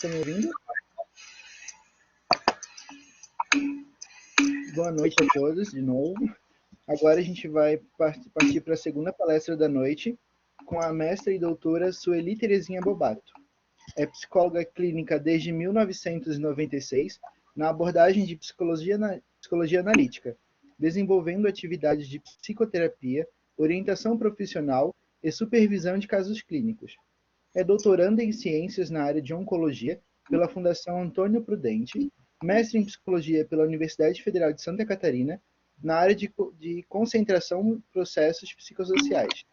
estão me ouvindo? Boa noite a todos, de novo. Agora a gente vai partir para a segunda palestra da noite, com a mestra e doutora Sueli Terezinha Bobato. É psicóloga clínica desde 1996, na abordagem de psicologia analítica, desenvolvendo atividades de psicoterapia, orientação profissional e supervisão de casos clínicos. É doutoranda em ciências na área de oncologia pela Fundação Antônio Prudente, mestre em psicologia pela Universidade Federal de Santa Catarina, na área de concentração de processos psicossociais,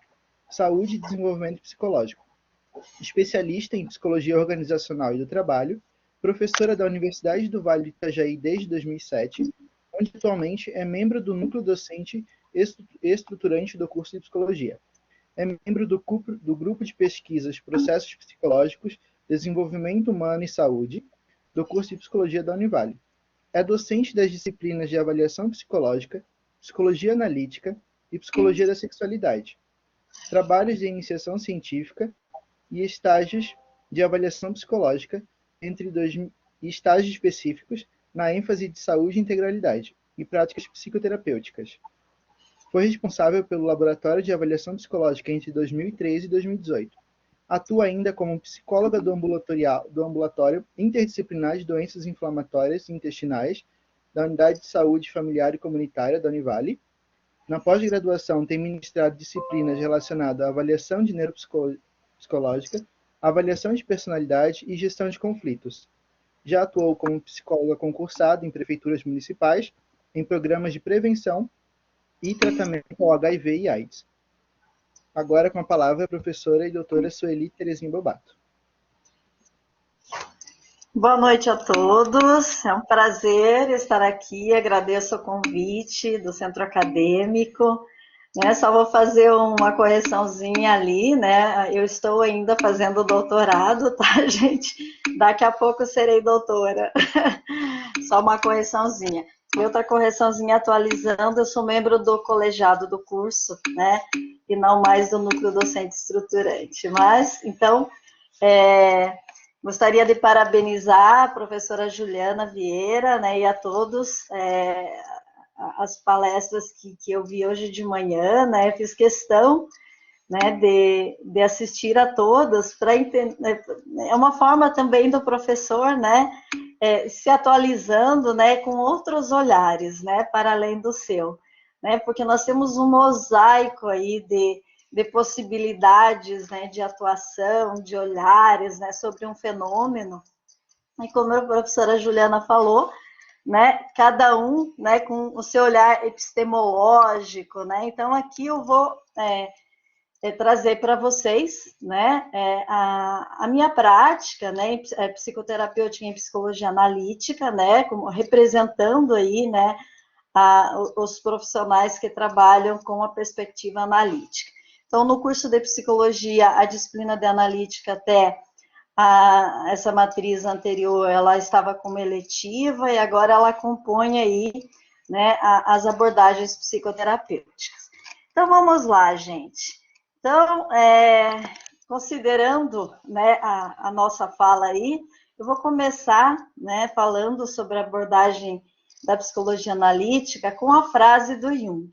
saúde e desenvolvimento psicológico. Especialista em psicologia organizacional e do trabalho, professora da Universidade do Vale do Itajaí desde 2007, onde atualmente é membro do núcleo docente estruturante do curso de psicologia. É membro do grupo de pesquisas Processos Psicológicos, Desenvolvimento Humano e Saúde, do curso de Psicologia da Univale. É docente das disciplinas de Avaliação Psicológica, Psicologia Analítica e Psicologia da Sexualidade. Trabalhos de iniciação científica e estágios de avaliação psicológica e estágios específicos na ênfase de saúde e integralidade e práticas psicoterapêuticas. Foi responsável pelo Laboratório de Avaliação Psicológica entre 2013 e 2018. Atua ainda como psicóloga do ambulatório interdisciplinar de doenças inflamatórias intestinais da Unidade de Saúde Familiar e Comunitária da Univale. Na pós-graduação, tem ministrado disciplinas relacionadas à avaliação de neuropsicológica, avaliação de personalidade e gestão de conflitos. Já atuou como psicóloga concursada em prefeituras municipais, em programas de prevenção e tratamento ao HIV e AIDS. Agora com a palavra a professora e doutora Sueli Terezinha Bobato. Boa noite a todos, é um prazer estar aqui, agradeço o convite do Centro Acadêmico, né? Só vou fazer uma correçãozinha ali, né? Eu estou ainda fazendo doutorado, tá, gente? Daqui a pouco eu serei doutora, só uma correçãozinha. E outra correçãozinha atualizando, eu sou membro do colegiado do curso, né? E não mais do núcleo docente estruturante. Mas, então, gostaria de parabenizar a professora Juliana Vieira, né? E a todos as palestras que eu vi hoje de manhã, né? Fiz questão, né, de assistir a todas para entender. É uma forma também do professor, né? Se atualizando, né, com outros olhares, né, para além do seu, né, porque nós temos um mosaico aí de possibilidades, né, de atuação, de olhares, né, sobre um fenômeno, e como a professora Juliana falou, né, cada um, né, com o seu olhar epistemológico, né, então aqui eu vou trazer para vocês, né, a minha prática, né, psicoterapêutica em psicologia analítica, né, como representando aí, né, os profissionais que trabalham com a perspectiva analítica. Então, no curso de psicologia, a disciplina de analítica até essa matriz anterior, ela estava como eletiva e agora ela compõe aí, né, as abordagens psicoterapêuticas. Então, vamos lá, gente. Então, considerando, né, a nossa fala aí, eu vou começar, né, falando sobre a abordagem da psicologia analítica com a frase do Jung.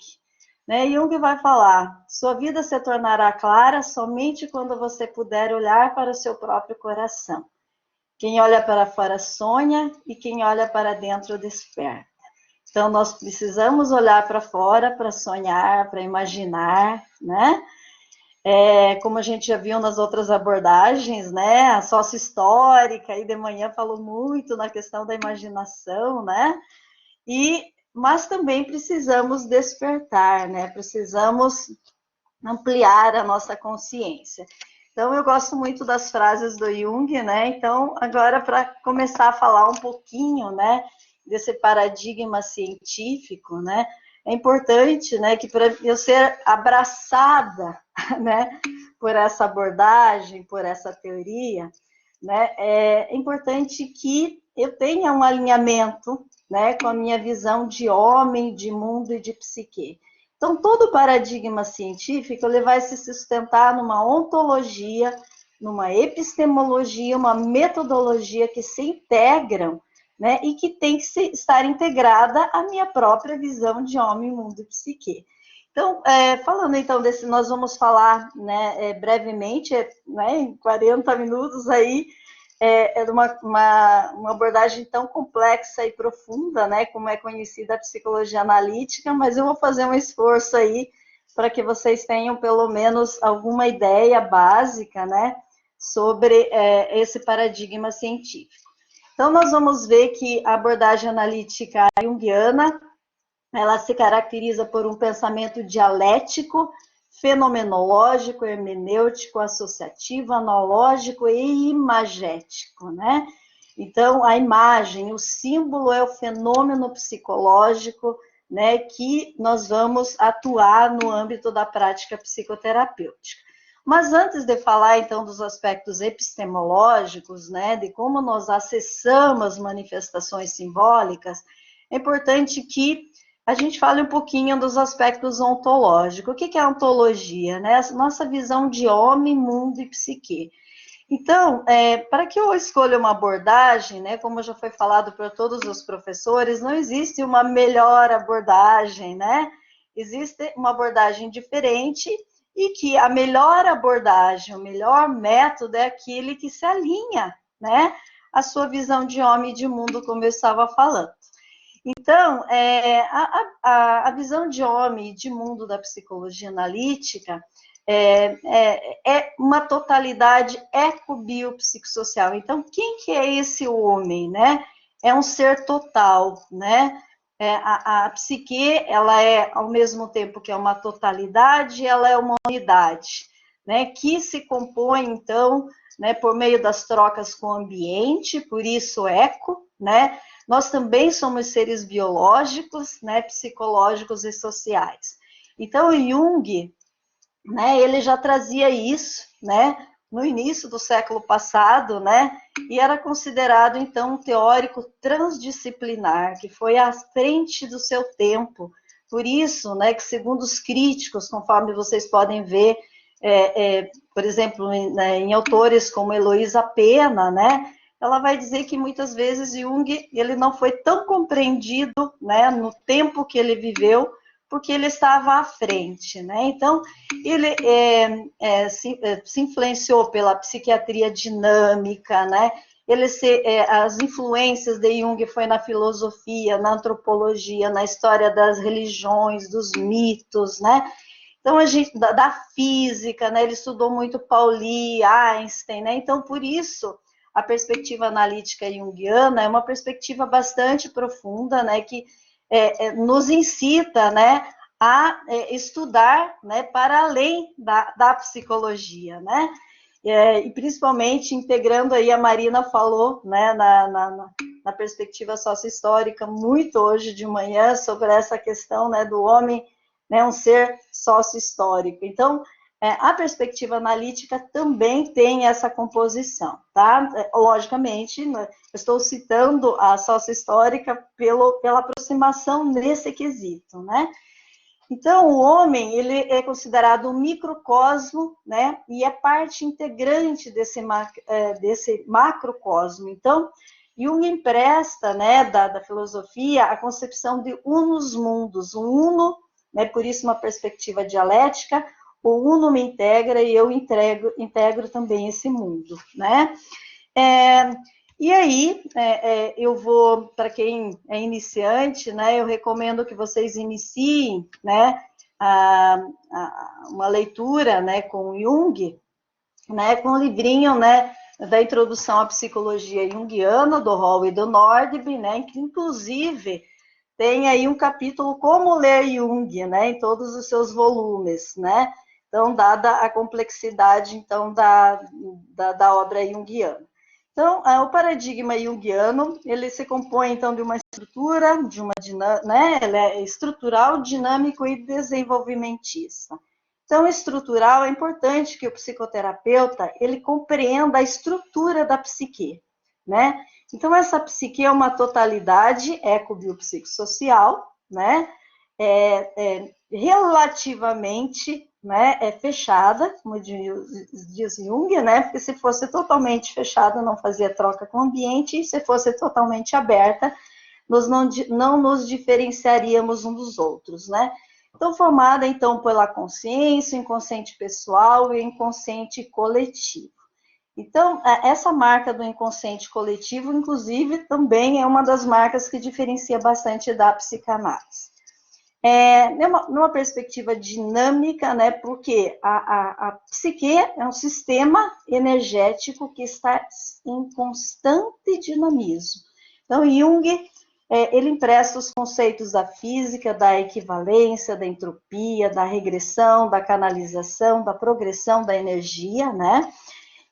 Né, Jung vai falar: sua vida se tornará clara somente quando você puder olhar para o seu próprio coração. Quem olha para fora sonha e quem olha para dentro desperta. Então, nós precisamos olhar para fora para sonhar, para imaginar, né? Como a gente já viu nas outras abordagens, né, a sócio-histórica, aí de manhã falou muito na questão da imaginação, né, mas também precisamos despertar, né, precisamos ampliar a nossa consciência. Então, eu gosto muito das frases do Jung, né, então, agora para começar a falar um pouquinho, né, desse paradigma científico, né, é importante, né, que para eu ser abraçada, né, por essa abordagem, por essa teoria, né, é importante que eu tenha um alinhamento, né, com a minha visão de homem, de mundo e de psique. Então, todo paradigma científico ele vai se sustentar numa ontologia, numa epistemologia, uma metodologia que se integram, né, e que tem que estar integrada à minha própria visão de homem, mundo e psique. Então, falando então desse, nós vamos falar, né, brevemente, né, em 40 minutos aí, de uma abordagem tão complexa e profunda, né, como é conhecida a psicologia analítica, mas eu vou fazer um esforço aí para que vocês tenham pelo menos alguma ideia básica, né, sobre esse paradigma científico. Então, nós vamos ver que a abordagem analítica junguiana, ela se caracteriza por um pensamento dialético, fenomenológico, hermenêutico, associativo, analógico e imagético, né? Então, a imagem, o símbolo é o fenômeno psicológico, né, que nós vamos atuar no âmbito da prática psicoterapêutica. Mas antes de falar, então, dos aspectos epistemológicos, né, de como nós acessamos manifestações simbólicas, é importante que a gente fale um pouquinho dos aspectos ontológicos. O que é ontologia? Né? Nossa visão de homem, mundo e psique. Então, para que eu escolha uma abordagem, né, como já foi falado por todos os professores, não existe uma melhor abordagem, né? Existe uma abordagem diferente e que a melhor abordagem, o melhor método é aquele que se alinha, né, à sua visão de homem e de mundo, como eu estava falando. Então, a visão de homem e de mundo da psicologia analítica é uma totalidade ecobiopsicossocial. Então, quem que é esse homem, né? É um ser total, né? A psique, ela é, ao mesmo tempo que é uma totalidade, ela é uma unidade, né? Que se compõe, então, né, por meio das trocas com o ambiente, por isso eco, né? Nós também somos seres biológicos, né, psicológicos e sociais. Então, Jung, né, ele já trazia isso, né, no início do século passado, né, e era considerado, então, um teórico transdisciplinar, que foi à frente do seu tempo. Por isso, né, que segundo os críticos, conforme vocês podem ver, por exemplo, em autores como Heloísa Pena, né, ela vai dizer que muitas vezes Jung ele não foi tão compreendido, né, no tempo que ele viveu, porque ele estava à frente, né? Então, ele se influenciou pela psiquiatria dinâmica, né? As influências de Jung foi na filosofia, na antropologia, na história das religiões, dos mitos, né? Então, da física, né? Ele estudou muito Pauli, Einstein, né? Então, por isso, a perspectiva analítica junguiana é uma perspectiva bastante profunda, né, que nos incita, né, a estudar, né, para além da psicologia, né, e principalmente integrando aí, a Marina falou, né, na perspectiva sócio-histórica, muito hoje de manhã, sobre essa questão, né, do homem, né, um ser sócio-histórico. Então, a perspectiva analítica também tem essa composição, tá? Logicamente, né, eu estou citando a sócio-histórica pela aproximação nesse quesito, né? Então, o homem, ele é considerado um microcosmo, né? E é parte integrante desse macrocosmo. Então, Jung empresta, né, da filosofia, a concepção de unus mundus, um uno, né, por isso uma perspectiva dialética, o uno me integra e eu integro também esse mundo, né? E aí, eu vou, para quem é iniciante, né, eu recomendo que vocês iniciem, né, uma leitura, né, com Jung, né, com o livrinho, né, da Introdução à Psicologia Junguiana, do Hall e do Nordby, né, que inclusive tem aí um capítulo Como Ler Jung, né, em todos os seus volumes, né? Então, dada a complexidade, então, da obra junguiana. Então, o paradigma junguiano, ele se compõe, então, de uma estrutura, né? Ele é estrutural, dinâmico e desenvolvimentista. Então, estrutural, é importante que o psicoterapeuta, ele compreenda a estrutura da psique, né? Então, essa psique é uma totalidade ecobiopsicossocial, né? Relativamente, né, é fechada, como diz Jung, né, porque se fosse totalmente fechada, não fazia troca com o ambiente, e se fosse totalmente aberta, nós não nos diferenciaríamos uns dos outros, né? Então, formada, então, pela consciência, o inconsciente pessoal e o inconsciente coletivo. Então, essa marca do inconsciente coletivo, inclusive, também é uma das marcas que diferencia bastante da psicanálise. Numa perspectiva dinâmica, né, porque a psique é um sistema energético que está em constante dinamismo. Então, Jung, ele empresta os conceitos da física, da equivalência, da entropia, da regressão, da canalização, da progressão da energia, né?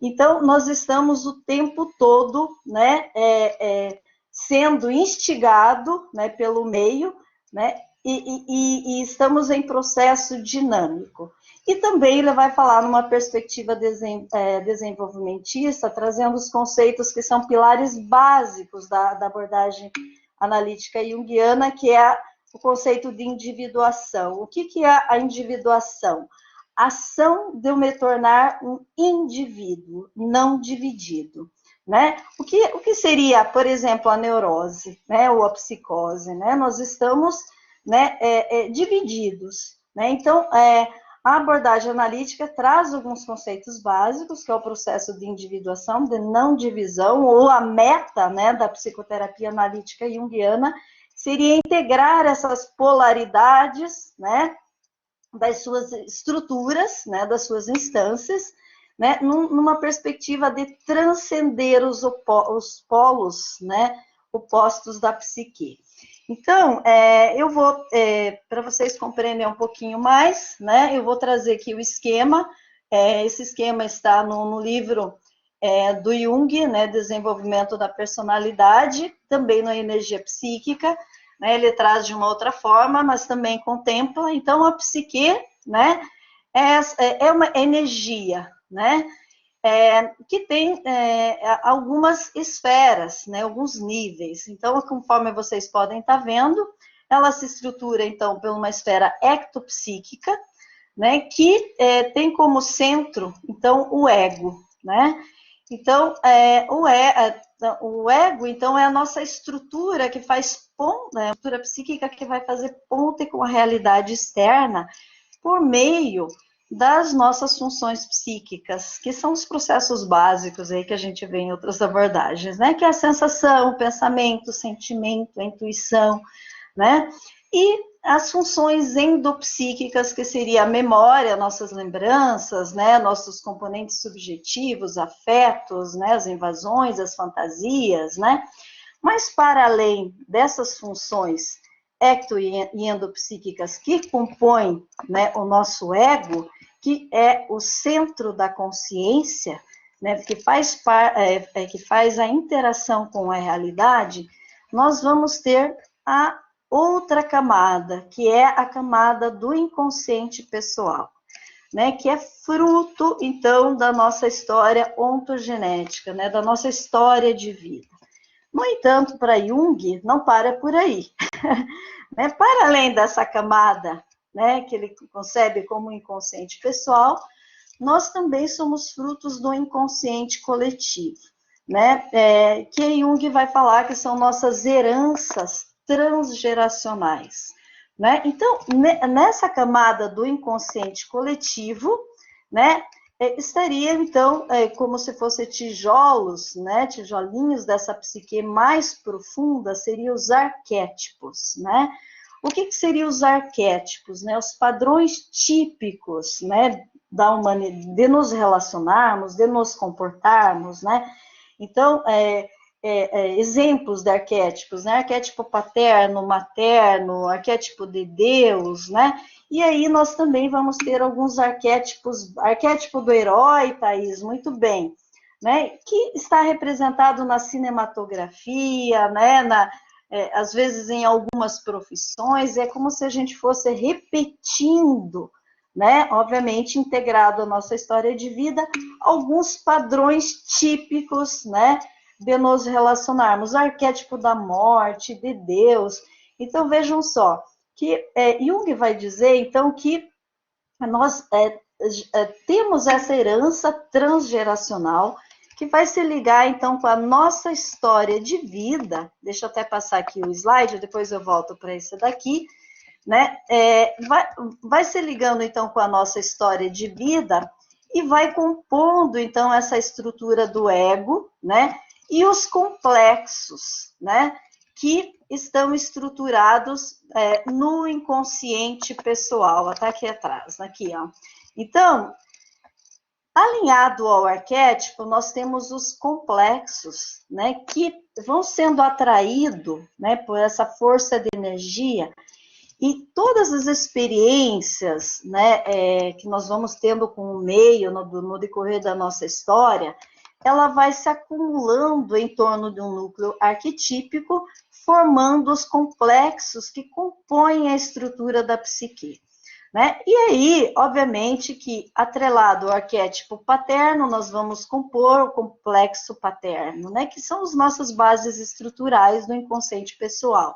Então, nós estamos o tempo todo, né, sendo instigado, né, pelo meio, né, e estamos em processo dinâmico. E também ele vai falar numa perspectiva desenvolvimentista, trazendo os conceitos que são pilares básicos da abordagem analítica junguiana, que é o conceito de individuação. O que é a individuação? Ação de eu me tornar um indivíduo, não dividido. Né? O que seria, por exemplo, a neurose, né? Ou a psicose? Né? Nós estamos, né, divididos. Né? Então, a abordagem analítica traz alguns conceitos básicos, que é o processo de individuação, de não divisão, ou a meta, né, da psicoterapia analítica junguiana, seria integrar essas polaridades, né, das suas estruturas, né, das suas instâncias, né, numa perspectiva de transcender os polos, né, opostos da psique. Então, eu vou, para vocês compreenderem um pouquinho mais, né, eu vou trazer aqui o esquema. Esse esquema está no livro do Jung, né, Desenvolvimento da Personalidade, também na Energia Psíquica, né, ele traz de uma outra forma, mas também contempla. Então, a psique, né, é uma energia, né, que tem algumas esferas, né, alguns níveis. Então, conforme vocês podem estar vendo, ela se estrutura, então, por uma esfera ectopsíquica, né, que tem como centro, então, o ego, né? Então, o ego, então, é a nossa estrutura que faz ponte, né, a estrutura psíquica que vai fazer ponte com a realidade externa por meio das nossas funções psíquicas, que são os processos básicos aí que a gente vê em outras abordagens, né? Que é a sensação, o pensamento, o sentimento, a intuição, né? E as funções endopsíquicas, que seria a memória, nossas lembranças, né? Nossos componentes subjetivos, afetos, né? As invasões, as fantasias, né? Mas para além dessas funções ecto e endopsíquicas que compõem, né, o nosso ego, que é o centro da consciência, né, que faz a interação com a realidade, nós vamos ter a outra camada, que é a camada do inconsciente pessoal, né, que é fruto, então, da nossa história ontogenética, né, da nossa história de vida. No entanto, para Jung, não para por aí. Né? Para além dessa camada, né, que ele concebe como inconsciente pessoal, nós também somos frutos do inconsciente coletivo, né? Que Jung vai falar que são nossas heranças transgeracionais. Né? Então, nessa camada do inconsciente coletivo, né, estaria, então, como se fossem tijolos, né, tijolinhos dessa psique mais profunda, seriam os arquétipos, né? O que seriam os arquétipos, né? Os padrões típicos, né, da humanidade, de nos relacionarmos, de nos comportarmos, né? Então, exemplos de arquétipos, né? Arquétipo paterno, materno, arquétipo de Deus, né? E aí nós também vamos ter alguns arquétipos, arquétipo do herói, Thaís, muito bem, né? Que está representado na cinematografia, né? Às vezes em algumas profissões, é como se a gente fosse repetindo, né? Obviamente integrado à nossa história de vida, alguns padrões típicos, né? De nos relacionarmos, arquétipo da morte, de Deus. Então, vejam só, que Jung vai dizer, então, que nós temos essa herança transgeracional que vai se ligar, então, com a nossa história de vida. Deixa eu até passar aqui o slide, depois eu volto para esse daqui, né? Vai se ligando, então, com a nossa história de vida e vai compondo, então, essa estrutura do ego, né? E os complexos, né? Que estão estruturados no inconsciente pessoal, até aqui atrás, aqui, ó. Então, alinhado ao arquétipo, nós temos os complexos, né, que vão sendo atraídos, né, por essa força de energia, e todas as experiências, né, que nós vamos tendo com o meio no decorrer da nossa história, ela vai se acumulando em torno de um núcleo arquetípico, formando os complexos que compõem a estrutura da psique. Né? E aí, obviamente, que atrelado ao arquétipo paterno, nós vamos compor o complexo paterno, né? Que são as nossas bases estruturais do inconsciente pessoal.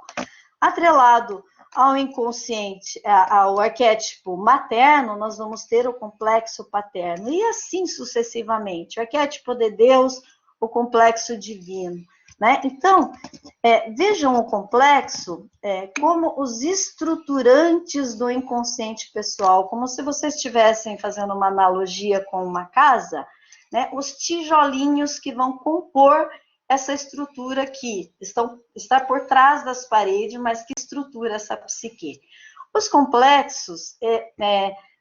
Atrelado ao inconsciente, ao arquétipo materno, nós vamos ter o complexo paterno, e assim sucessivamente. O arquétipo de Deus, o complexo divino. Né? Então, vejam o complexo como os estruturantes do inconsciente pessoal, como se vocês estivessem fazendo uma analogia com uma casa, né? Os tijolinhos que vão compor essa estrutura que está por trás das paredes, mas que estrutura essa psique. Os complexos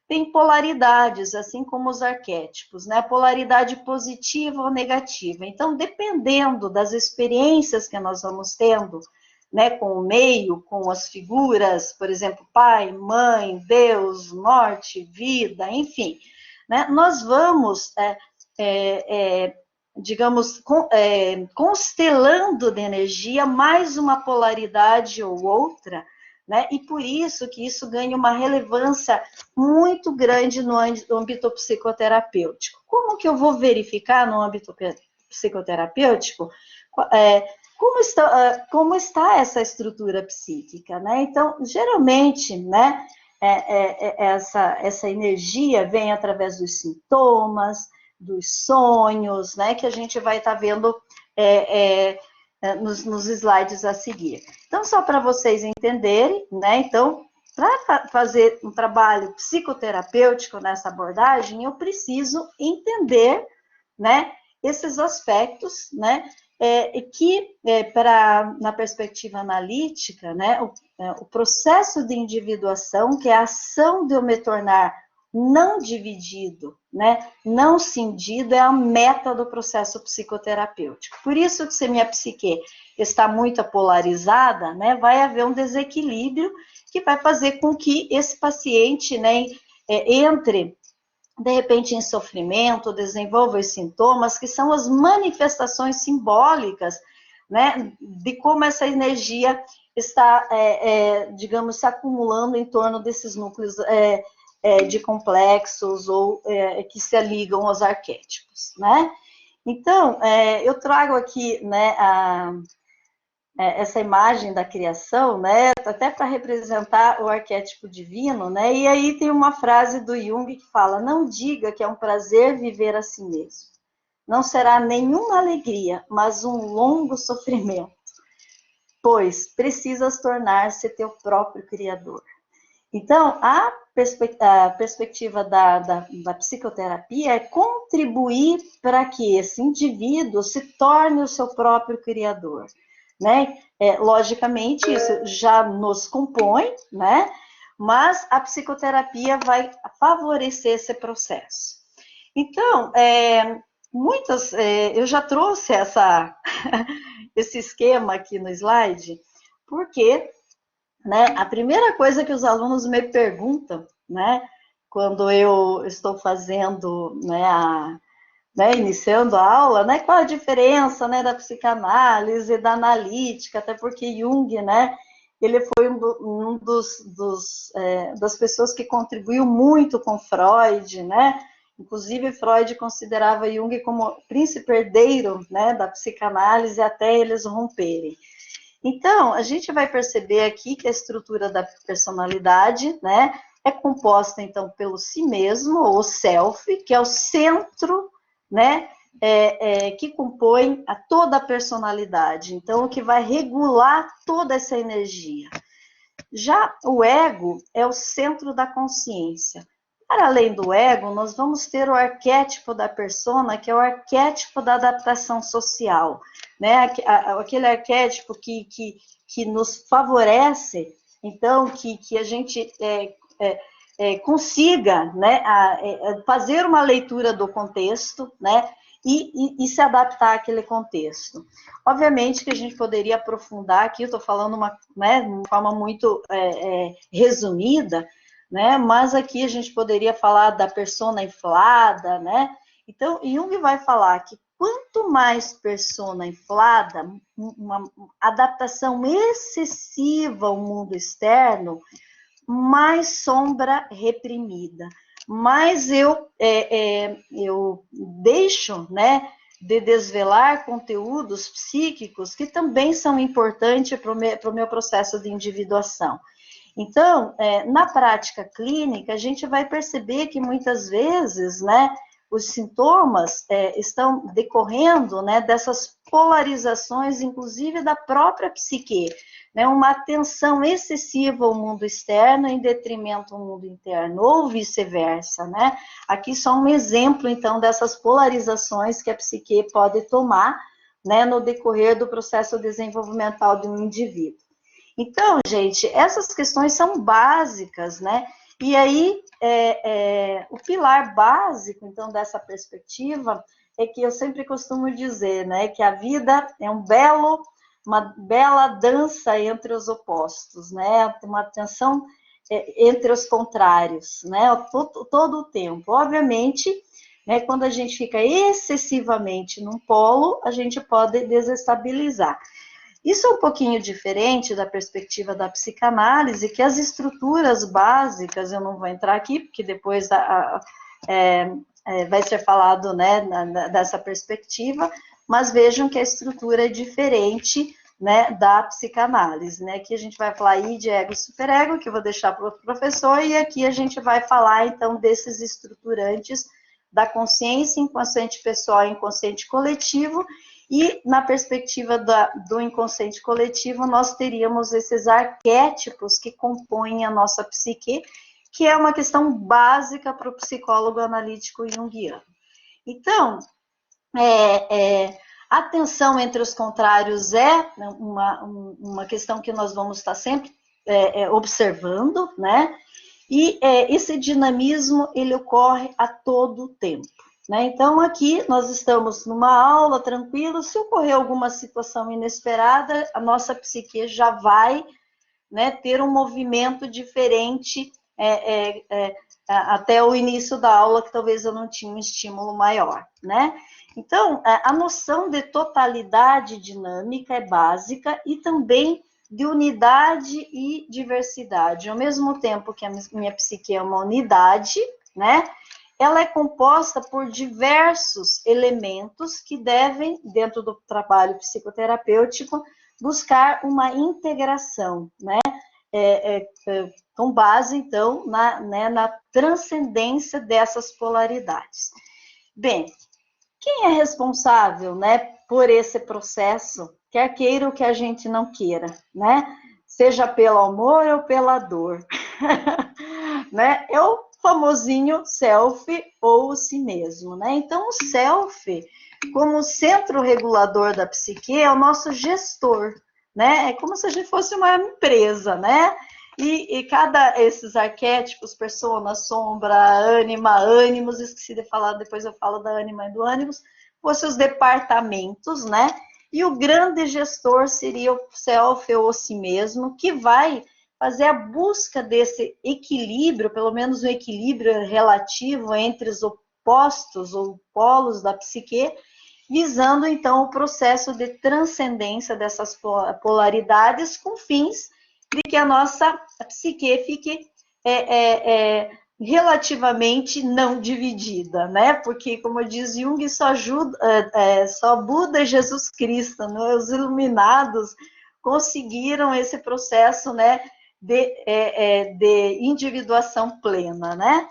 têm polaridades, assim como os arquétipos, né? Polaridade positiva ou negativa. Então, dependendo das experiências que nós vamos tendo, né, com o meio, com as figuras, por exemplo, pai, mãe, Deus, morte, vida, enfim, né? Nós vamos, digamos, constelando de energia mais uma polaridade ou outra, né? E por isso que isso ganha uma relevância muito grande no âmbito psicoterapêutico. Como que eu vou verificar no âmbito psicoterapêutico como está essa estrutura psíquica, né? Então, geralmente, né, essa energia vem através dos sintomas, dos sonhos, né, que a gente vai estar vendo nos slides a seguir. Então, só para vocês entenderem, né, então, para fazer um trabalho psicoterapêutico nessa abordagem, eu preciso entender, né, esses aspectos, né, que, na perspectiva analítica, né, o processo de individuação, que é a ação de eu me tornar não dividido, né, não cindido, é a meta do processo psicoterapêutico. Por isso que se minha psique está muito polarizada, né, vai haver um desequilíbrio que vai fazer com que esse paciente, né, entre, de repente, em sofrimento, desenvolva os sintomas, que são as manifestações simbólicas, né, de como essa energia está, digamos, se acumulando em torno desses núcleos de complexos ou que se ligam aos arquétipos, né? Então, eu trago aqui, né, essa imagem da criação, né, até para representar o arquétipo divino, né, e aí tem uma frase do Jung que fala: não diga que é um prazer viver a si mesmo, não será nenhuma alegria, mas um longo sofrimento, pois precisas tornar-se teu próprio criador. Então, a perspectiva da psicoterapia é contribuir para que esse indivíduo se torne o seu próprio criador, né? Logicamente, isso já nos compõe, né? Mas a psicoterapia vai favorecer esse processo. Então, eu já trouxe esse esquema aqui no slide, porque, né, a primeira coisa que os alunos me perguntam, né, quando eu estou fazendo, né, iniciando a aula, né, qual a diferença, né, da psicanálise e da analítica, até porque Jung, né, ele foi um das pessoas que contribuiu muito com Freud, né, inclusive Freud considerava Jung como príncipe herdeiro, né, da psicanálise até eles romperem. Então, a gente vai perceber aqui que a estrutura da personalidade, né, é composta, então, pelo si mesmo, ou self, que é o centro, né, que compõe a toda a personalidade. Então, o que vai regular toda essa energia. Já o ego é o centro da consciência. Para além do ego, nós vamos ter o arquétipo da persona, que é o arquétipo da adaptação social, né? Aquele arquétipo que nos favorece, então, que a gente consiga, né, fazer uma leitura do contexto, né, e se adaptar àquele contexto. Obviamente que a gente poderia aprofundar aqui, eu estou falando né, de uma forma muito resumida, né, mas aqui a gente poderia falar da persona inflada, né? Então, Jung vai falar que quanto mais persona inflada, uma adaptação excessiva ao mundo externo, mais sombra reprimida, mais eu deixo, né, de desvelar conteúdos psíquicos que também são importantes para o meu processo de individuação. Então, na prática clínica, a gente vai perceber que muitas vezes, né, os sintomas estão decorrendo, né, dessas polarizações, inclusive da própria psique, né, uma atenção excessiva ao mundo externo em detrimento ao mundo interno, ou vice-versa, né? Aqui só um exemplo, então, dessas polarizações que a psique pode tomar, né, no decorrer do processo desenvolvimental de um indivíduo. Então, gente, essas questões são básicas, né? E aí, o pilar básico, então, dessa perspectiva, é que eu sempre costumo dizer, né, que a vida é uma bela dança entre os opostos, né? Uma tensão entre os contrários, né? Todo o tempo. Obviamente, né, quando a gente fica excessivamente num polo, a gente pode desestabilizar. Isso é um pouquinho diferente da perspectiva da psicanálise, que as estruturas básicas, eu não vou entrar aqui, porque depois vai ser falado, né, dessa perspectiva, mas vejam que a estrutura é diferente, né, da psicanálise, né? Aqui a gente vai falar aí de ego e superego, que eu vou deixar para o outro professor, e aqui a gente vai falar, então, desses estruturantes da consciência, inconsciente pessoal e inconsciente coletivo. E na perspectiva do inconsciente coletivo, nós teríamos esses arquétipos que compõem a nossa psique, que é uma questão básica para o psicólogo analítico junguiano. Então, a tensão entre os contrários é uma questão que nós vamos estar sempre observando, né? E esse dinamismo, ele ocorre a todo tempo. Né? Então, aqui nós estamos numa aula tranquila, se ocorrer alguma situação inesperada, a nossa psique já vai, né, ter um movimento diferente até o início da aula, que talvez eu não tinha um estímulo maior. Né? Então, a noção de totalidade dinâmica é básica e também de unidade e diversidade. Ao mesmo tempo que a minha psique é uma unidade, né? Ela é composta por diversos elementos que devem, dentro do trabalho psicoterapêutico, buscar uma integração, né? Com base, então, na transcendência dessas polaridades. Bem, quem é responsável, né, por esse processo, quer queira ou que a gente não queira, né? Seja pelo amor ou pela dor, né? É o famosinho self ou si mesmo, né? Então, o self, como centro regulador da psique, é o nosso gestor, né? É como se a gente fosse uma empresa, né? E esses arquétipos, persona, sombra, ânima, ânimos, esqueci de falar, depois eu falo da ânima e do ânimos, fossem os departamentos, né? E o grande gestor seria o self ou si mesmo, que vai fazer a busca desse equilíbrio, pelo menos um equilíbrio relativo entre os opostos ou polos da psique, visando, então, o processo de transcendência dessas polaridades com fins de que a nossa psique fique relativamente não dividida, né? Porque, como diz Jung, só Buda e Jesus Cristo, né? Os iluminados conseguiram esse processo, né, de individuação plena, né?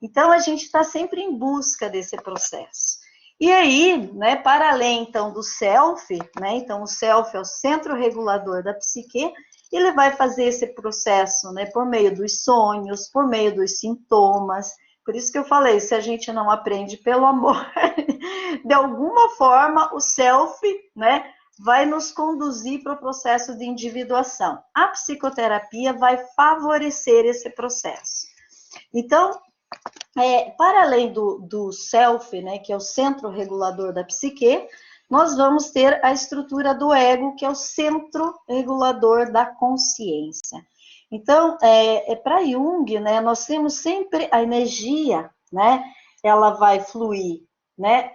Então, a gente está sempre em busca desse processo. E aí, né, para além, então, do self, né, então o self é o centro regulador da psique, ele vai fazer esse processo, né, por meio dos sonhos, por meio dos sintomas. Por isso que eu falei, se a gente não aprende pelo amor, de alguma forma o self, né, vai nos conduzir para o processo de individuação. A psicoterapia vai favorecer esse processo. Então, para além do self, né, que é o centro regulador da psique, nós vamos ter a estrutura do ego, que é o centro regulador da consciência. Então, para Jung, né, nós temos sempre a energia, né, ela vai fluir, né,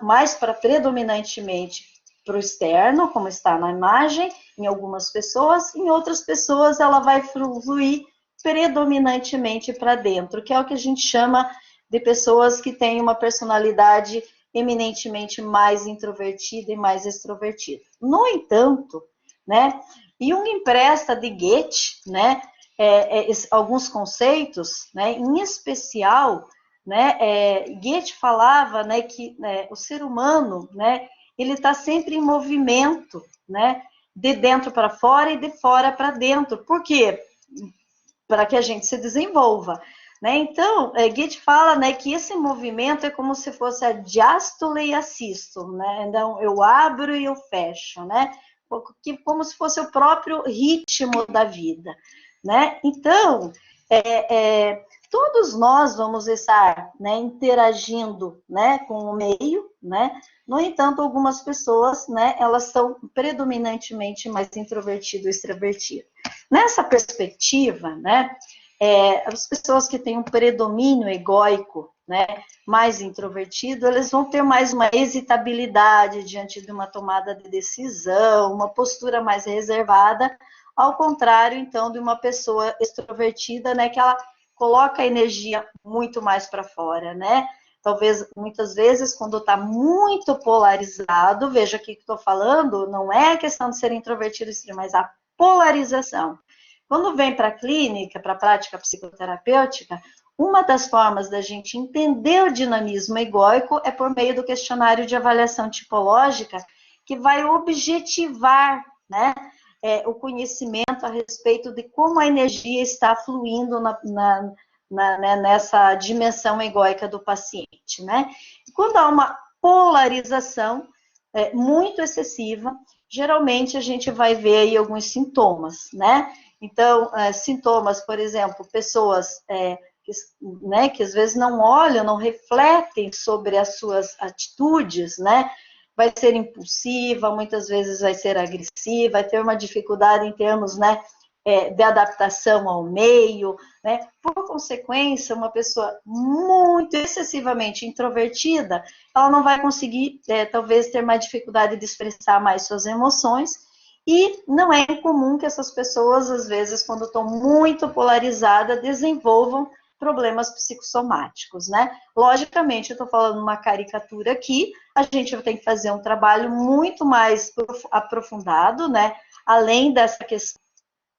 mais para predominantemente para o externo, como está na imagem, em algumas pessoas, em outras pessoas ela vai fluir predominantemente para dentro, que é o que a gente chama de pessoas que têm uma personalidade eminentemente mais introvertida e mais extrovertida. No entanto, né, Jung empresta de Goethe, né, alguns conceitos, né, em especial, né, Goethe falava, né, que o ser humano, né, ele está sempre em movimento, né, de dentro para fora e de fora para dentro. Por quê? Para que a gente se desenvolva, né? Então, Goethe fala, né, que esse movimento é como se fosse a diástole e a sístole, né? Então, eu abro e eu fecho, né? Como se fosse o próprio ritmo da vida, né? Então, todos nós vamos estar, né, interagindo, né, com o meio, né? No entanto, algumas pessoas, né, elas são predominantemente mais introvertidas ou extrovertidas. Nessa perspectiva, né, as pessoas que têm um predomínio egóico, né, mais introvertido, eles vão ter mais uma hesitabilidade diante de uma tomada de decisão, uma postura mais reservada, ao contrário, então, de uma pessoa extrovertida, né, que ela coloca a energia muito mais para fora, né? Talvez, muitas vezes, quando está muito polarizado, veja aqui que estou falando, não é a questão de ser introvertido, mas a polarização. Quando vem para a clínica, para a prática psicoterapêutica, uma das formas da gente entender o dinamismo egóico é por meio do questionário de avaliação tipológica, que vai objetivar, né, o conhecimento a respeito de como a energia está fluindo nessa dimensão egóica do paciente, né? E quando há uma polarização muito excessiva, geralmente a gente vai ver aí alguns sintomas, né? Então, sintomas, por exemplo, pessoas que às vezes não olham, não refletem sobre as suas atitudes, né? Vai ser impulsiva, muitas vezes vai ser agressiva, vai ter uma dificuldade em termos, né, de adaptação ao meio, né? Por consequência, uma pessoa muito excessivamente introvertida, ela não vai conseguir, talvez, ter mais dificuldade de expressar mais suas emoções, e não é incomum que essas pessoas, às vezes, quando estão muito polarizadas, desenvolvam problemas psicossomáticos, né? Logicamente, eu estou falando uma caricatura aqui, a gente tem que fazer um trabalho muito mais aprofundado, né? Além dessa questão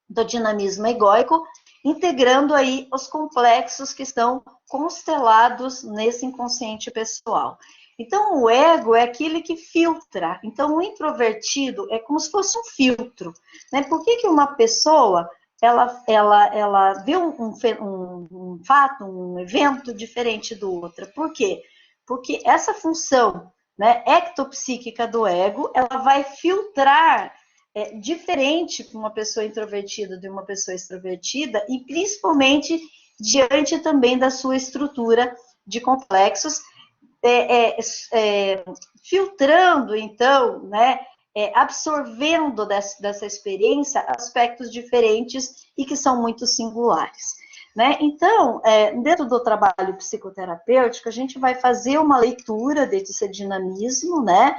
do dinamismo egóico, integrando aí os complexos que estão constelados nesse inconsciente pessoal. Então, o ego é aquele que filtra. Então, o introvertido é como se fosse um filtro, né? Por que uma pessoa ela vê um fato, um evento diferente do outro? Por quê? Porque essa função, né, ectopsíquica do ego, ela vai filtrar diferente para uma pessoa introvertida de uma pessoa extrovertida, e principalmente diante também da sua estrutura de complexos, filtrando, então, né, absorvendo dessa experiência aspectos diferentes e que são muito singulares. Né? Então, dentro do trabalho psicoterapêutico, a gente vai fazer uma leitura desse dinamismo, né?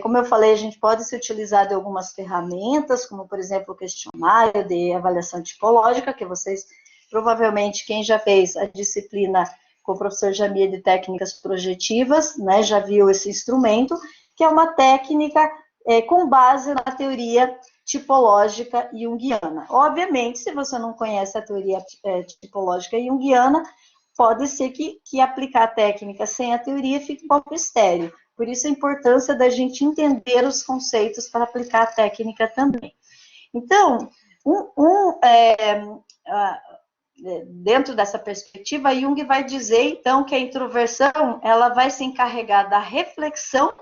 Como eu falei, a gente pode se utilizar de algumas ferramentas, como, por exemplo, o questionário de avaliação tipológica, que vocês, provavelmente, quem já fez a disciplina com o professor Jamir de técnicas projetivas, né, já viu esse instrumento, que é uma técnica com base na teoria tipológica junguiana. Obviamente, se você não conhece a teoria tipológica junguiana, pode ser que aplicar a técnica sem a teoria fique um pouco estéril. Por isso a importância da gente entender os conceitos para aplicar a técnica também. Então, dentro dessa perspectiva, Jung vai dizer, então, que a introversão ela vai se encarregar da reflexão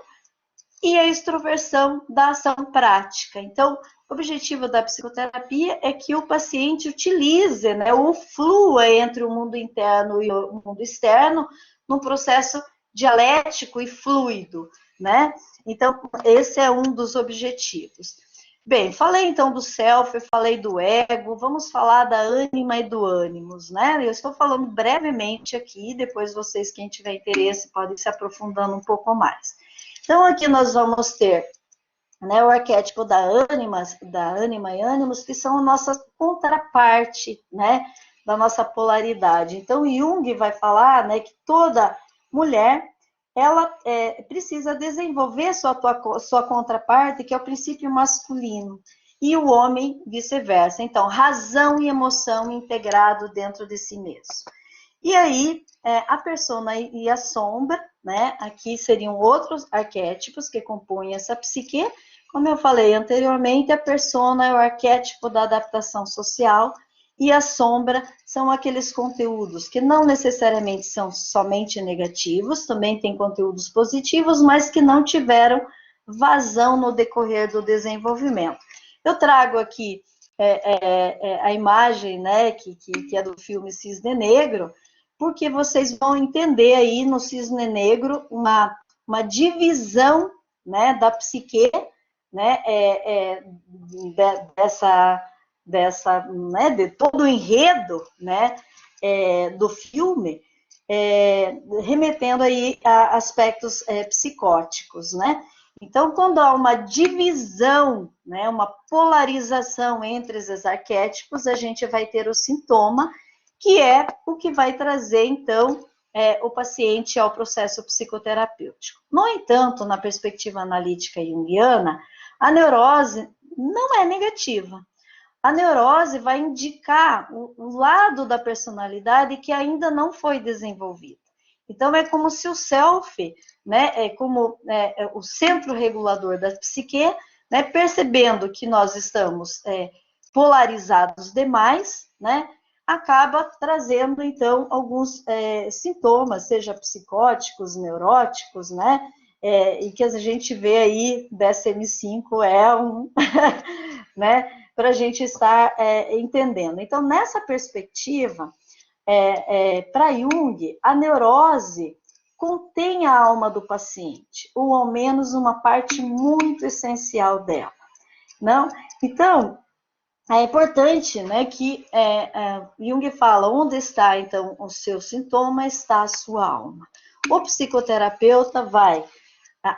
e a extroversão da ação prática. Então, o objetivo da psicoterapia é que o paciente utilize, né, ou flua entre o mundo interno e o mundo externo num processo dialético e fluido, né? Então, esse é um dos objetivos. Bem, falei então do self, falei do ego, vamos falar da ânima e do ânimos, né? Eu estou falando brevemente aqui, depois vocês, quem tiver interesse, podem se aprofundando um pouco mais. Então, aqui nós vamos ter, né, o arquétipo da ânima e ânimos, que são a nossa contraparte, né, da nossa polaridade. Então, Jung vai falar, né, que toda mulher, ela precisa desenvolver sua contraparte, que é o princípio masculino, e o homem vice-versa. Então, razão e emoção integrado dentro de si mesmo. E aí, a persona e a sombra, né, aqui seriam outros arquétipos que compõem essa psique. Como eu falei anteriormente, a persona é o arquétipo da adaptação social, e a sombra são aqueles conteúdos que não necessariamente são somente negativos, também tem conteúdos positivos, mas que não tiveram vazão no decorrer do desenvolvimento. Eu trago aqui a imagem, né, que é do filme Cisne Negro, porque vocês vão entender aí no Cisne Negro uma divisão, né, da psique, né, né, de todo o enredo, né, do filme, remetendo aí a aspectos psicóticos, né? Então, quando há uma divisão, né, uma polarização entre esses arquétipos, a gente vai ter o sintoma, que é o que vai trazer, então, o paciente ao processo psicoterapêutico. No entanto, na perspectiva analítica junguiana, a neurose não é negativa. A neurose vai indicar o lado da personalidade que ainda não foi desenvolvido. Então, é como se o self, né, como o centro regulador da psique, né, percebendo que nós estamos polarizados demais, né, acaba trazendo, então, alguns sintomas, seja psicóticos, neuróticos, né, e que a gente vê aí, DSM-5 né, para a gente estar entendendo. Então, nessa perspectiva, para Jung, a neurose contém a alma do paciente, ou ao menos uma parte muito essencial dela. Não? Então, é importante, né, que Jung fala, onde está, então, o seu sintoma, está a sua alma. O psicoterapeuta vai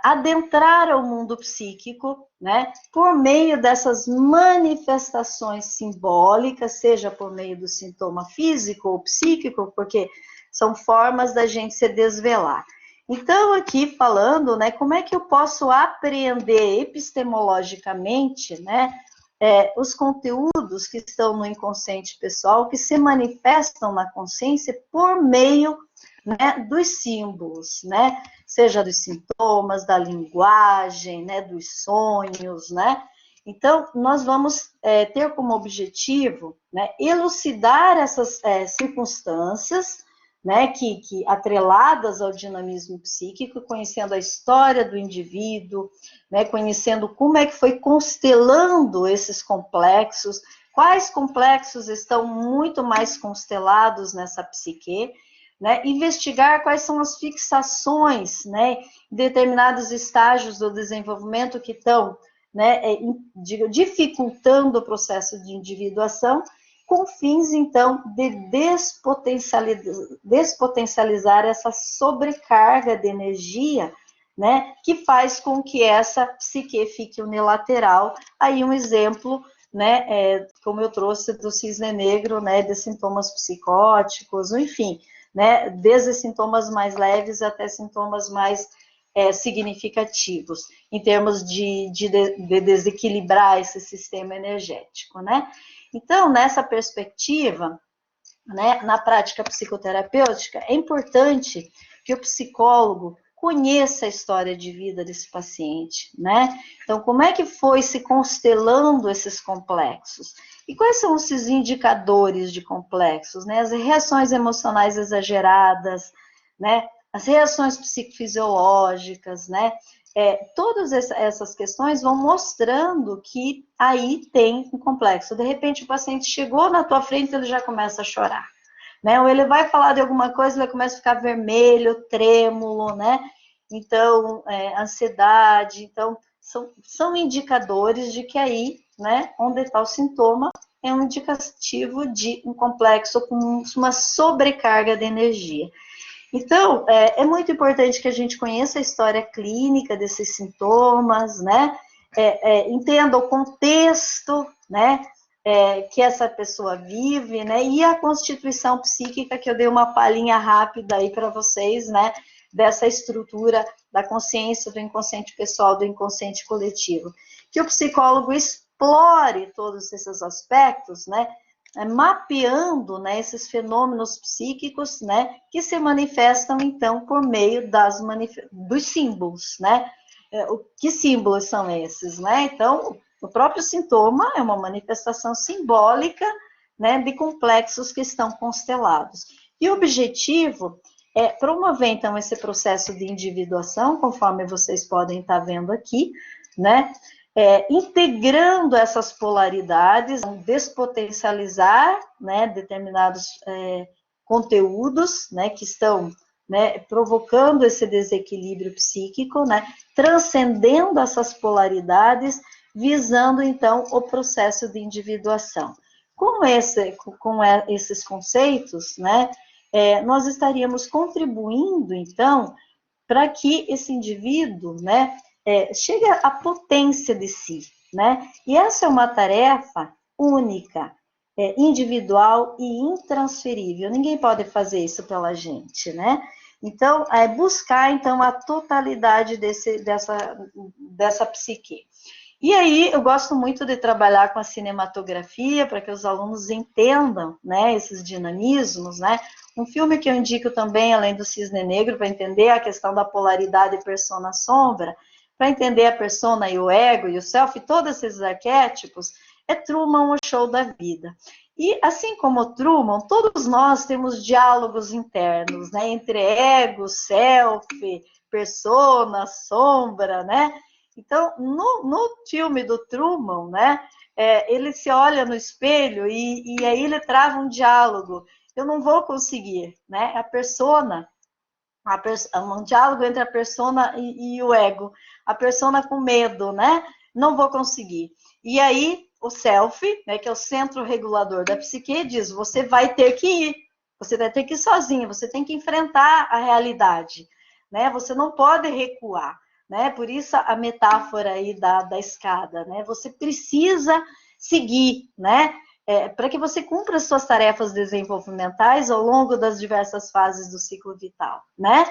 adentrar ao mundo psíquico, né, por meio dessas manifestações simbólicas, seja por meio do sintoma físico ou psíquico, porque são formas da gente se desvelar. Então, aqui falando, né, como é que eu posso apreender epistemologicamente, né, os conteúdos que estão no inconsciente pessoal, que se manifestam na consciência por meio, né, dos símbolos, né, seja dos sintomas, da linguagem, né, dos sonhos, né. Então, nós vamos ter como objetivo, né, elucidar essas circunstâncias, né, que atreladas ao dinamismo psíquico, conhecendo a história do indivíduo, né, conhecendo como é que foi constelando esses complexos, quais complexos estão muito mais constelados nessa psique, né, investigar quais são as fixações, né, em determinados estágios do desenvolvimento que estão, né, dificultando o processo de individuação, com fins, então, de despotencializar essa sobrecarga de energia, né, que faz com que essa psique fique unilateral. Aí um exemplo, né, como eu trouxe do cisne negro, né, de sintomas psicóticos, enfim, né, desde sintomas mais leves até sintomas mais significativos, em termos de desequilibrar esse sistema energético, né? Então, nessa perspectiva, né, na prática psicoterapêutica, é importante que o psicólogo conheça a história de vida desse paciente, né? Então, como é que foi se constelando esses complexos? E quais são esses indicadores de complexos, né? As reações emocionais exageradas, né? As reações psicofisiológicas, né? Todas essas questões vão mostrando que aí tem um complexo. De repente, o paciente chegou na tua frente e ele já começa a chorar, né? Ou ele vai falar de alguma coisa, ele começa a ficar vermelho, trêmulo, né? Então, ansiedade. Então, são indicadores de que aí, né, onde está o sintoma, é um indicativo de um complexo com uma sobrecarga de energia. Então, é muito importante que a gente conheça a história clínica desses sintomas, né? Entenda o contexto, né? Que essa pessoa vive, né? E a constituição psíquica, que eu dei uma palhinha rápida aí para vocês, né? Dessa estrutura da consciência, do inconsciente pessoal, do inconsciente coletivo. Que o psicólogo explore todos esses aspectos, né? Mapeando, né, esses fenômenos psíquicos, né, que se manifestam, então, por meio dos símbolos, né? Que símbolos são esses, né? Então, o próprio sintoma é uma manifestação simbólica, né, de complexos que estão constelados. E o objetivo é promover, então, esse processo de individuação, conforme vocês podem estar vendo aqui, né? Integrando essas polaridades, despotencializar, né, determinados conteúdos, né, que estão, né, provocando esse desequilíbrio psíquico, né, transcendendo essas polaridades, visando, então, o processo de individuação. Com esses conceitos, né, nós estaríamos contribuindo, então, para que esse indivíduo, né, chegue à potência de si, né? E essa é uma tarefa única, individual e intransferível. Ninguém pode fazer isso pela gente, né? Então, buscar, então, a totalidade dessa psique. E aí, eu gosto muito de trabalhar com a cinematografia, para que os alunos entendam, né, esses dinamismos, né? Um filme que eu indico também, além do Cisne Negro, para entender a questão da polaridade persona-sombra, para entender a persona e o ego e o self, todos esses arquétipos, é Truman, o Show da Vida. E assim como Truman, todos nós temos diálogos internos, né, entre ego, self, persona, sombra, né? Então, no filme do Truman, né, ele se olha no espelho e aí ele trava um diálogo. Eu não vou conseguir, né? Um diálogo entre a persona e o ego. A persona com medo, né? Não vou conseguir. E aí, o self, né, que é o centro regulador da psique, diz, você vai ter que ir. Você vai ter que ir sozinho, você tem que enfrentar a realidade, né? Você não pode recuar. Né? Por isso a metáfora aí da escada, né? Você precisa seguir, né? Para que você cumpra as suas tarefas desenvolvimentais ao longo das diversas fases do ciclo vital, né?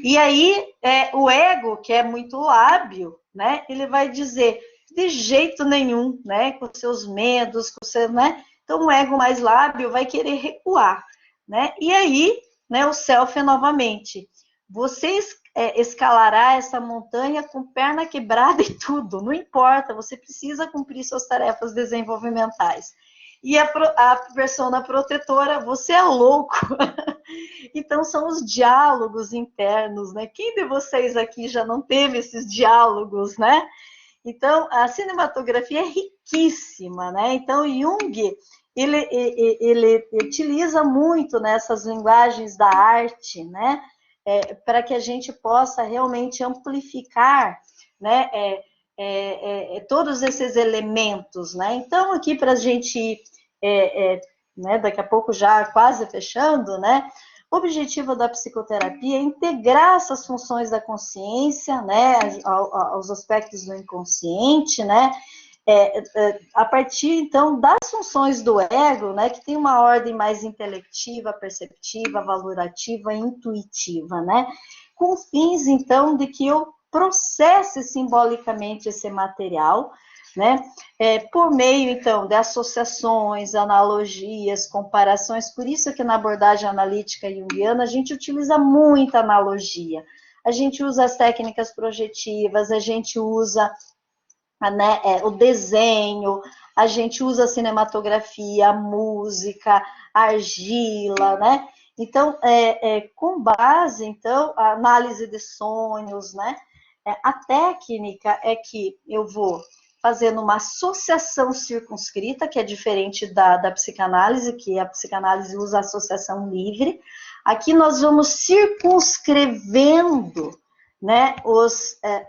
E aí, o ego, que é muito lábil, né? Ele vai dizer, de jeito nenhum, né? Com seus medos, com seu, né? Então, o ego mais lábil vai querer recuar, né? E aí, né, o self novamente. Vocês escalará essa montanha com perna quebrada e tudo, não importa, você precisa cumprir suas tarefas desenvolvimentais. E a persona protetora, você é louco. Então, são os diálogos internos, né? Quem de vocês aqui já não teve esses diálogos, né? Então, a cinematografia é riquíssima, né? Então, Jung, ele utiliza muito nessas linguagens da arte, né? Para que a gente possa realmente amplificar, né, todos esses elementos, né? Então, aqui para a gente, né, daqui a pouco já quase fechando, né? O objetivo da psicoterapia é integrar essas funções da consciência, né, aos aspectos do inconsciente, né? A partir, então, das funções do ego, né, que tem uma ordem mais intelectiva, perceptiva, valorativa e intuitiva, né? com fins, então, de que eu processe simbolicamente esse material, né? Por meio, então, de associações, analogias, comparações. Por isso que na abordagem analítica junguiana a gente utiliza muita analogia. A gente usa as técnicas projetivas, a gente usa, né, o desenho, a gente usa a cinematografia, a música, a argila, né? Então, com base, então, a análise de sonhos, né? A técnica é que eu vou fazendo uma associação circunscrita, que é diferente da psicanálise, que a psicanálise usa a associação livre. Aqui nós vamos circunscrevendo, né,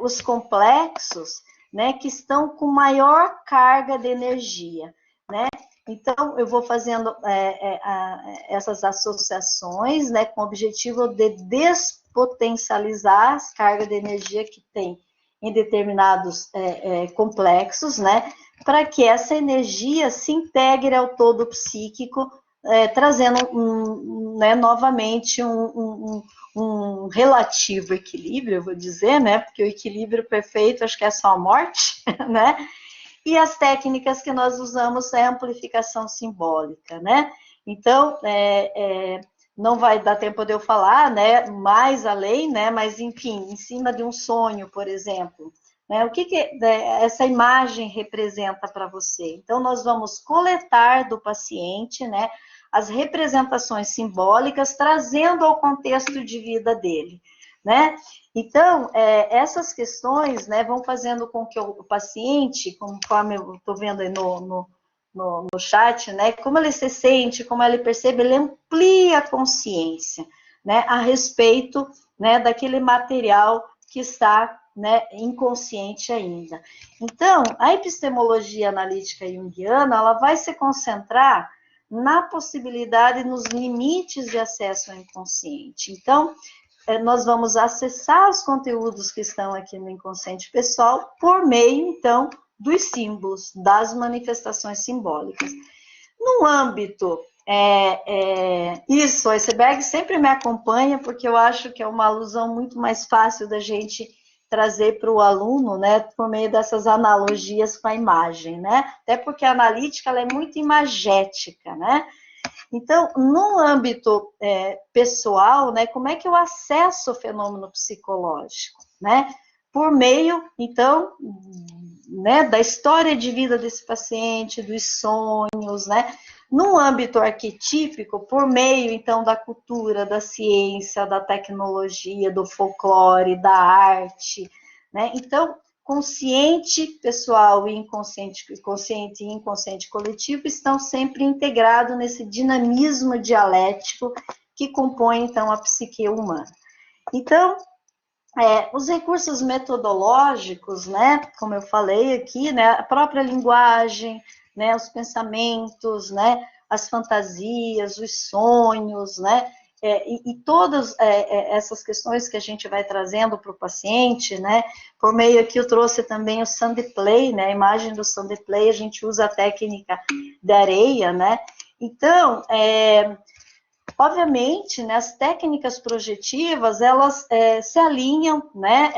os complexos, né, que estão com maior carga de energia, né? Então, eu vou fazendo essas associações, né, com o objetivo de despotencializar as cargas de energia que tem em determinados complexos, né, para que essa energia se integre ao todo psíquico, trazendo né, novamente um relativo equilíbrio, eu vou dizer, né, porque o equilíbrio perfeito acho que é só a morte, né, e as técnicas que nós usamos é amplificação simbólica, né? Então, não vai dar tempo de eu falar, né, mais além, né, mas, enfim, em cima de um sonho, por exemplo, né, o que essa imagem representa para você? Então, nós vamos coletar do paciente, né, as representações simbólicas, trazendo ao contexto de vida dele, né? Então, essas questões, né, vão fazendo com que o paciente, conforme eu estou vendo aí no chat, né, como ele se sente, como ele percebe, ele amplia a consciência, né, a respeito, né, daquele material que está, né, inconsciente ainda. Então, a epistemologia analítica junguiana, ela vai se concentrar na possibilidade, nos limites de acesso ao inconsciente. Então, nós vamos acessar os conteúdos que estão aqui no inconsciente pessoal por meio, então, dos símbolos, das manifestações simbólicas. No âmbito, isso, o iceberg sempre me acompanha, porque eu acho que é uma alusão muito mais fácil da gente trazer para o aluno, né, por meio dessas analogias com a imagem, né, até porque a analítica, ela é muito imagética, né. Então, no âmbito pessoal, né, como é que eu acesso o fenômeno psicológico, né? Por meio, então, né, da história de vida desse paciente, dos sonhos, né? No âmbito arquetípico, por meio, então, da cultura, da ciência, da tecnologia, do folclore, da arte, né? Então, consciente pessoal e inconsciente, consciente e inconsciente coletivo estão sempre integrados nesse dinamismo dialético que compõe, então, a psique humana. Então, os recursos metodológicos, né, como eu falei aqui, né, a própria linguagem, né, os pensamentos, né, as fantasias, os sonhos, né, e todas essas questões que a gente vai trazendo para o paciente, né, por meio aqui eu trouxe também o sand play, né, a imagem do sand play, a gente usa a técnica da areia, né, então, obviamente, né, as técnicas projetivas, elas se alinham, né,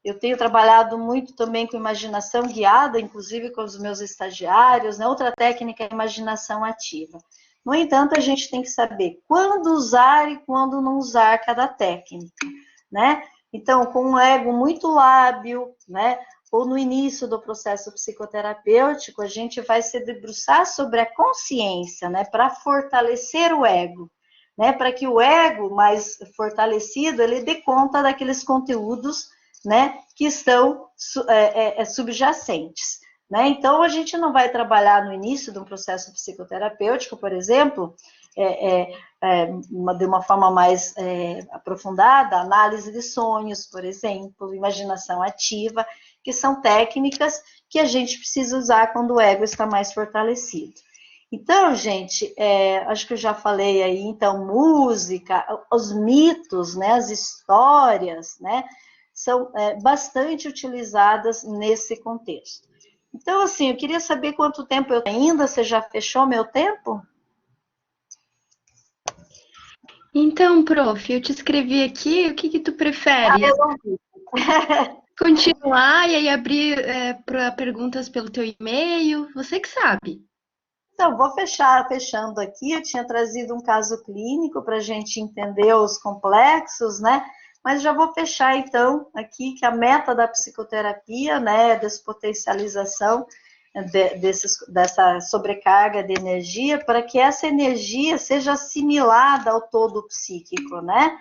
eu tenho trabalhado muito também com imaginação guiada, inclusive com os meus estagiários, né, outra técnica é a imaginação ativa. No entanto, a gente tem que saber quando usar e quando não usar cada técnica, né? Então, com um ego muito lábil, né, ou no início do processo psicoterapêutico, a gente vai se debruçar sobre a consciência, né, para fortalecer o ego, né, para que o ego mais fortalecido, ele dê conta daqueles conteúdos, né, que estão subjacentes. Né? Então, a gente não vai trabalhar no início de um processo psicoterapêutico, por exemplo, de uma forma mais aprofundada, análise de sonhos, por exemplo, imaginação ativa, que são técnicas que a gente precisa usar quando o ego está mais fortalecido. Então, gente, acho que eu já falei aí, então, música, os mitos, né, as histórias, né, são bastante utilizadas nesse contexto. Então, assim, eu queria saber quanto tempo eu tenho ainda, você já fechou meu tempo? Então, prof, eu te escrevi aqui, o que que tu prefere? Eu não vi. Continuar e aí abrir para perguntas pelo teu e-mail? Você que sabe. Então, vou fechando aqui. Eu tinha trazido um caso clínico para a gente entender os complexos, né? Mas já vou fechar, então, aqui que a meta da psicoterapia, né, é a despotencialização dessa sobrecarga de energia, para que essa energia seja assimilada ao todo psíquico, né?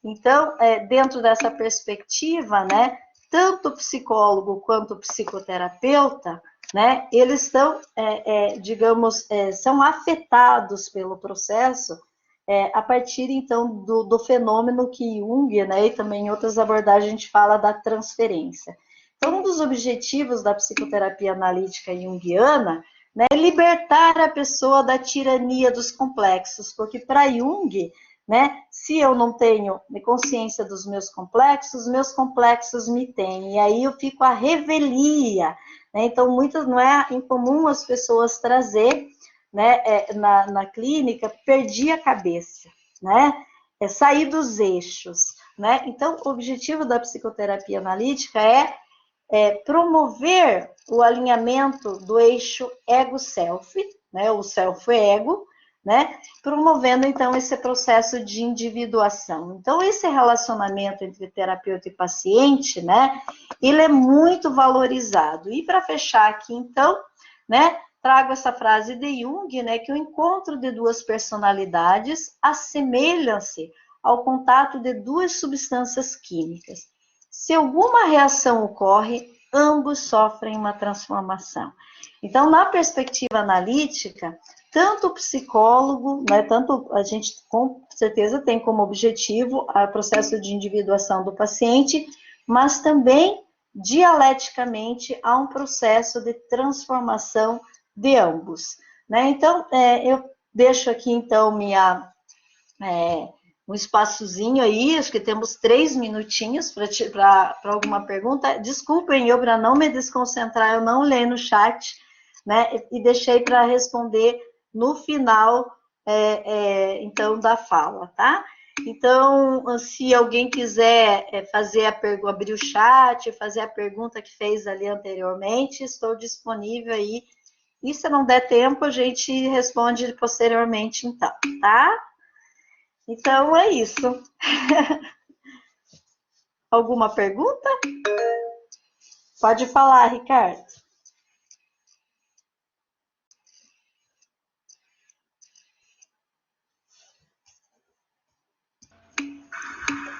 Então, dentro dessa perspectiva, né, tanto o psicólogo quanto o psicoterapeuta, né, eles são, digamos, são afetados pelo processo a partir, então, do fenômeno que Jung, né, e também em outras abordagens a gente fala da transferência. Então, um dos objetivos da psicoterapia analítica junguiana, né, é libertar a pessoa da tirania dos complexos, porque para Jung, né, se eu não tenho consciência dos meus complexos me têm, e aí eu fico à revelia, né? Então, muitas, não é incomum as pessoas trazer, né, na clínica, perdi a cabeça, né, sair dos eixos, né? Então, o objetivo da psicoterapia analítica é promover o alinhamento do eixo ego-self, né, o self-ego, né, promovendo, então, esse processo de individuação. Então, esse relacionamento entre terapeuta e paciente, né, ele é muito valorizado. E para fechar aqui, então, né, trago essa frase de Jung, né, que o encontro de duas personalidades assemelham-se ao contato de duas substâncias químicas. Se alguma reação ocorre, ambos sofrem uma transformação. Então, na perspectiva analítica, tanto o psicólogo, né, tanto a gente com certeza tem como objetivo o processo de individuação do paciente, mas também dialeticamente há um processo de transformação de ambos, né? Então, eu deixo aqui então um espaçozinho aí, acho que temos 3 minutinhos para alguma pergunta. Desculpem eu para não me desconcentrar, eu não leio no chat, né? E deixei para responder no final, então, da fala, tá? Então, se alguém quiser fazer abrir o chat, fazer a pergunta que fez ali anteriormente, estou disponível aí. E se não der tempo, a gente responde posteriormente, então, tá? Então, é isso. Alguma pergunta? Pode falar, Ricardo.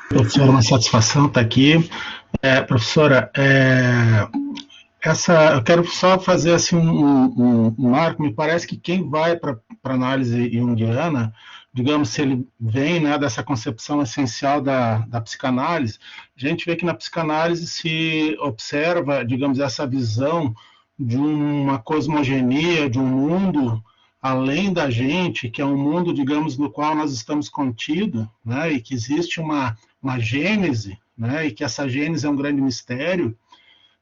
Professora, uma satisfação estar aqui. Professora, eu quero só fazer assim um marco. Me parece que quem vai para a análise junguiana, digamos, se ele vem, né, dessa concepção essencial da psicanálise, a gente vê que na psicanálise se observa, digamos, essa visão de uma cosmogonia, de um mundo além da gente, que é um mundo, digamos, no qual nós estamos contidos, né, e que existe uma gênese, né, e que essa gênese é um grande mistério,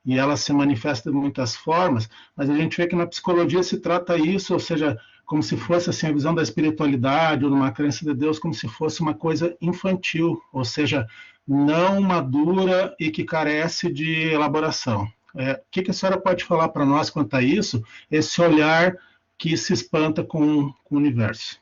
e ela se manifesta de muitas formas, mas a gente vê que na psicologia se trata isso, ou seja, como se fosse assim, a visão da espiritualidade ou de uma crença de Deus como se fosse uma coisa infantil, ou seja, não madura e que carece de elaboração. O que a senhora pode falar para nós quanto a isso, esse olhar que se espanta com o universo?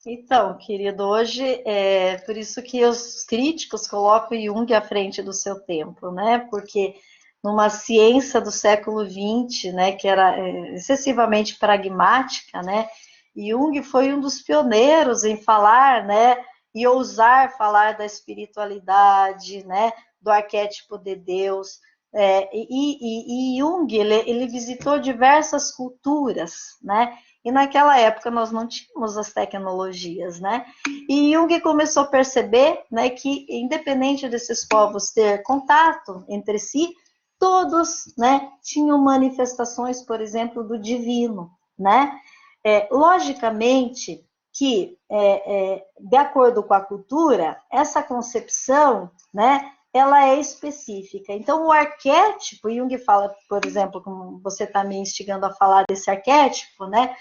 Então, querido, hoje é por isso que os críticos colocam Jung à frente do seu tempo, né? Porque numa ciência do século XX, né, que era excessivamente pragmática, né? Jung foi um dos pioneiros em falar, né, e ousar falar da espiritualidade, né, do arquétipo de Deus. E Jung, ele visitou diversas culturas, né? E naquela época nós não tínhamos as tecnologias, né? E Jung começou a perceber, né, que independente desses povos ter contato entre si, todos, né, tinham manifestações, por exemplo, do divino, né? Logicamente que, de acordo com a cultura, essa concepção, né, ela é específica. Então, o arquétipo, Jung fala, por exemplo, como você está me instigando a falar desse arquétipo, né?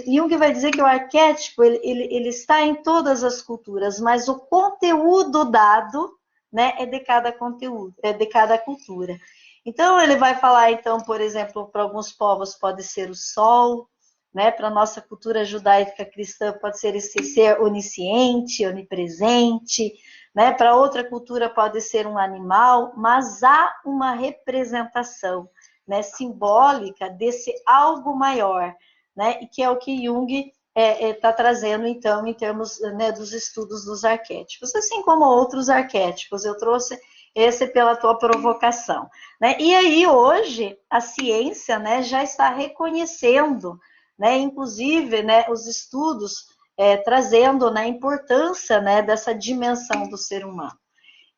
Jung vai dizer que o arquétipo ele está em todas as culturas, mas o conteúdo dado, né, é de cada conteúdo, é de cada cultura. Então, ele vai falar, então, por exemplo, para alguns povos pode ser o sol, né, para a nossa cultura judaica cristã pode ser esse ser onisciente, onipresente, né, para outra cultura pode ser um animal, mas há uma representação, né, simbólica desse algo maior, né, e que é o que Jung está trazendo, então, em termos, né, dos estudos dos arquétipos, assim como outros arquétipos. Eu trouxe esse pela tua provocação, né? E aí, hoje, a ciência, né, já está reconhecendo, né, inclusive, né, os estudos trazendo, né, a importância, né, dessa dimensão do ser humano.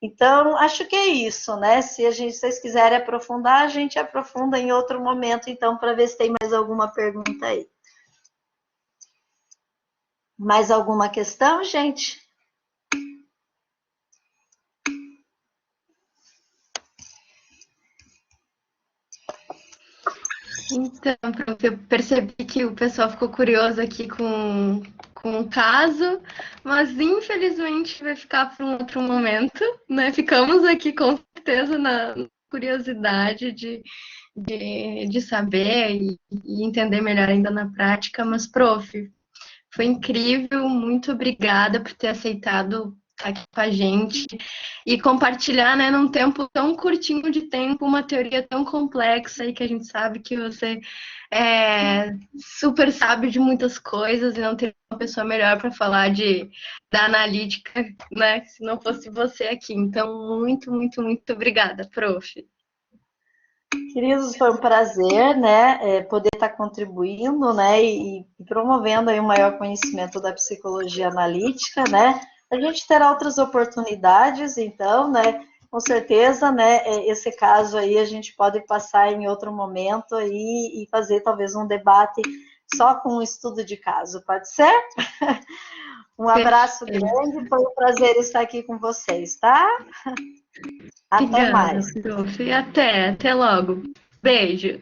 Então, acho que é isso, né? Se vocês quiserem aprofundar, a gente aprofunda em outro momento, então, para ver se tem mais alguma pergunta aí. Mais alguma questão, gente? Então, pronto, eu percebi que o pessoal ficou curioso aqui com o caso, mas infelizmente vai ficar para um outro momento, né? Ficamos aqui com certeza na curiosidade de saber e entender melhor ainda na prática, mas, prof, foi incrível, muito obrigada por ter aceitado estar aqui com a gente e compartilhar, né, num tempo tão curtinho de tempo, uma teoria tão complexa e que a gente sabe que você super sabe de muitas coisas e não tem uma pessoa melhor para falar da analítica, né, se não fosse você aqui. Então, muito, muito, muito obrigada, prof. Queridos, foi um prazer, né, poder estar contribuindo, né, e promovendo aí um maior conhecimento da psicologia analítica, né. A gente terá outras oportunidades, então, né, com certeza, né, esse caso aí a gente pode passar em outro momento aí e fazer talvez um debate só com um estudo de caso, pode ser? Um abraço grande, foi um prazer estar aqui com vocês, tá? Até Obrigada, mais. prof. E até logo. Beijo.